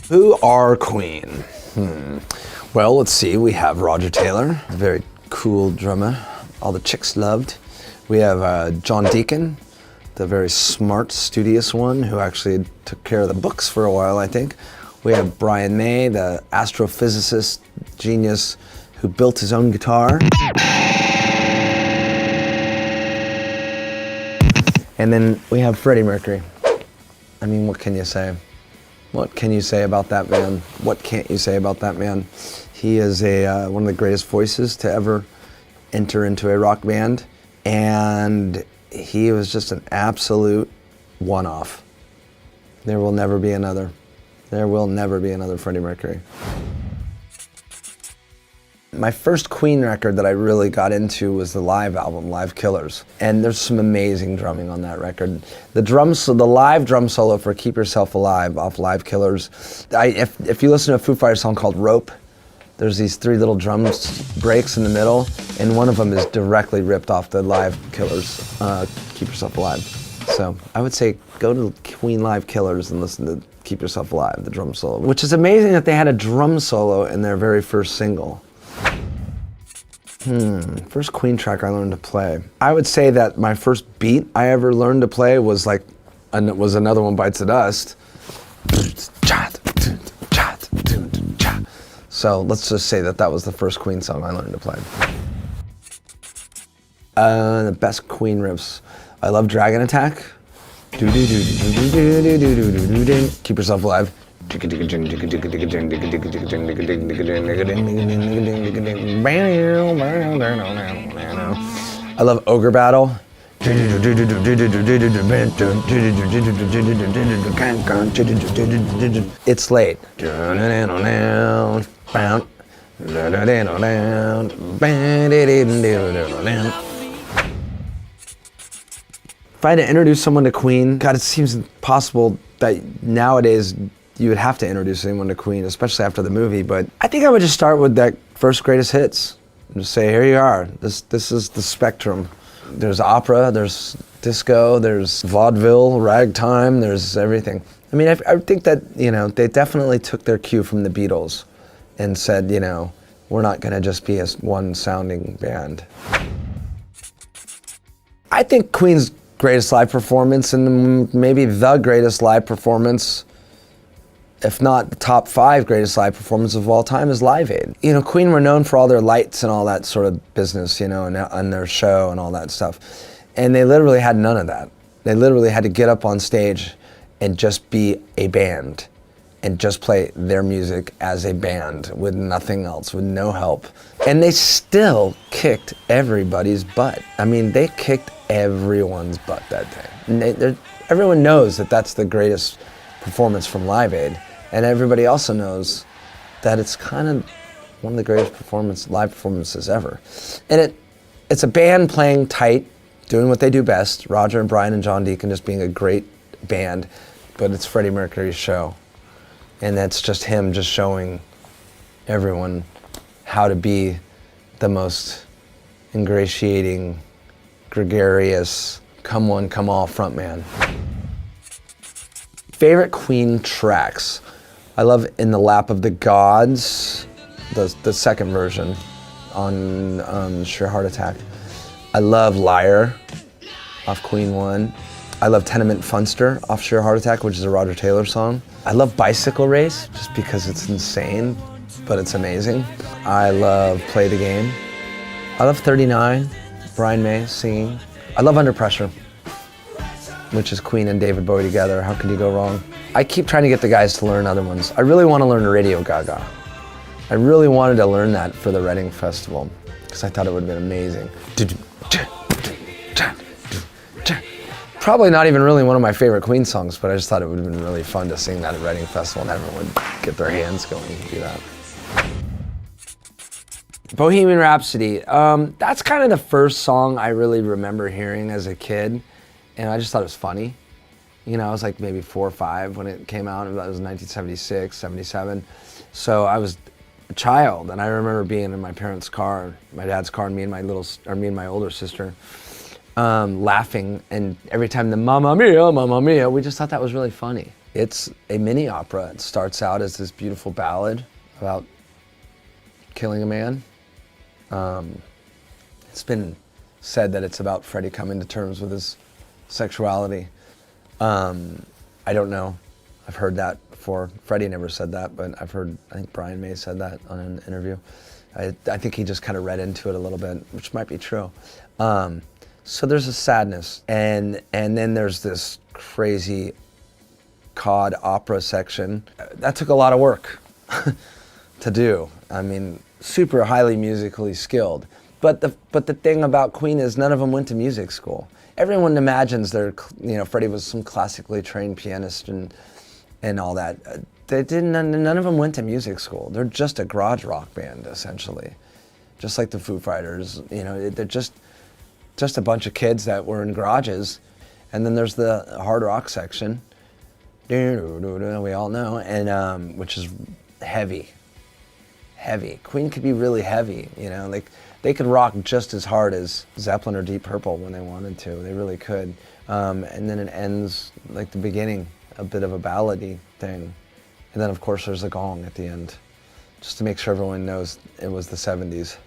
Who are Queen? Well, let's see. We have Roger Taylor, a very cool drummer. All the chicks loved. We have John Deacon, the very smart, studious one who actually took care of the books for a while, I think. We have Brian May, the astrophysicist genius who built his own guitar. And then we have Freddie Mercury. I mean, what can you say? What can you say about that man? What can't you say about that man? He is one of the greatest voices to ever enter into a rock band, and he was just an absolute one-off. There will never be another. There will never be another Freddie Mercury. My first Queen record that I really got into was the live album, Live Killers. And there's some amazing drumming on that record. The live drum solo for Keep Yourself Alive off Live Killers. If you listen to a Foo Fighters song called Rope, there's these 3 little drum breaks in the middle, and one of them is directly ripped off the Live Killers, Keep Yourself Alive. So I would say go to Queen Live Killers and listen to Keep Yourself Alive, the drum solo. Which is amazing that they had a drum solo in their very first single. First Queen track I learned to play. I would say that my first beat I ever learned to play was Another One Bites the Dust. So let's just say that was the first Queen song I learned to play. The best Queen riffs. I love Dragon Attack. Keep Yourself Alive. I love Ogre Battle. It's Late. If I had to introduce someone to Queen, God, it seems impossible that nowadays you would have to introduce anyone to Queen, especially after the movie, but I think I would just start with that first greatest hits. And just say, here you are. This is the spectrum. There's opera, there's disco, there's vaudeville, ragtime, there's everything. I mean, I think that, they definitely took their cue from the Beatles and said, we're not gonna just be a one sounding band. I think Queen's greatest live performance, and maybe the greatest live performance, if not the top 5 greatest live performances of all time, is Live Aid. Queen were known for all their lights and all that sort of business, and their show and all that stuff. And they literally had none of that. They literally had to get up on stage and just be a band and just play their music as a band with nothing else, with no help. And they still kicked everybody's butt. I mean, they kicked everyone's butt that day. And everyone knows that that's the greatest performance from Live Aid. And everybody also knows that it's kind of one of the greatest live performances ever. And it's a band playing tight, doing what they do best, Roger and Brian and John Deacon just being a great band, but it's Freddie Mercury's show. And that's just him just showing everyone how to be the most ingratiating, gregarious, come one, come all frontman. Favorite Queen tracks. I love In the Lap of the Gods, the second version on Sheer Heart Attack. I love Liar off Queen 1. I love Tenement Funster off Sheer Heart Attack, which is a Roger Taylor song. I love Bicycle Race, just because it's insane, but it's amazing. I love Play the Game. I love 39, Brian May singing. I love Under Pressure, which is Queen and David Bowie together. How could you go wrong? I keep trying to get the guys to learn other ones. I really want to learn Radio Gaga. I really wanted to learn that for the Reading Festival, because I thought it would have been amazing. Probably not even really one of my favorite Queen songs, but I just thought it would have been really fun to sing that at Reading Festival and everyone would get their hands going and do that. Bohemian Rhapsody, that's kind of the first song I really remember hearing as a kid, and I just thought it was funny. I was like maybe 4 or 5 when it came out. It was 1976, 77. So I was a child, and I remember being in my parents' car, my dad's car, and me and my older sister, laughing. And every time the Mamma Mia, we just thought that was really funny. It's a mini opera. It starts out as this beautiful ballad about killing a man. It's been said that it's about Freddie coming to terms with his sexuality. I don't know. I've heard that before. Freddie never said that, but I think Brian May said that on an interview. I think he just kind of read into it a little bit, which might be true. So there's a sadness, and then there's this crazy cod opera section. That took a lot of work to do. I mean, super highly musically skilled. But the thing about Queen is none of them went to music school. Everyone imagines Freddie was some classically trained pianist and all that. They didn't. None of them went to music school. They're just a garage rock band, essentially, just like the Foo Fighters. They're just a bunch of kids that were in garages, and then there's the hard rock section. We all know, and which is heavy. Queen could be really heavy. Like they could rock just as hard as Zeppelin or Deep Purple when they wanted to. They really could. And then it ends like the beginning, a bit of a ballady thing. And then of course there's a gong at the end, just to make sure everyone knows it was the 70s.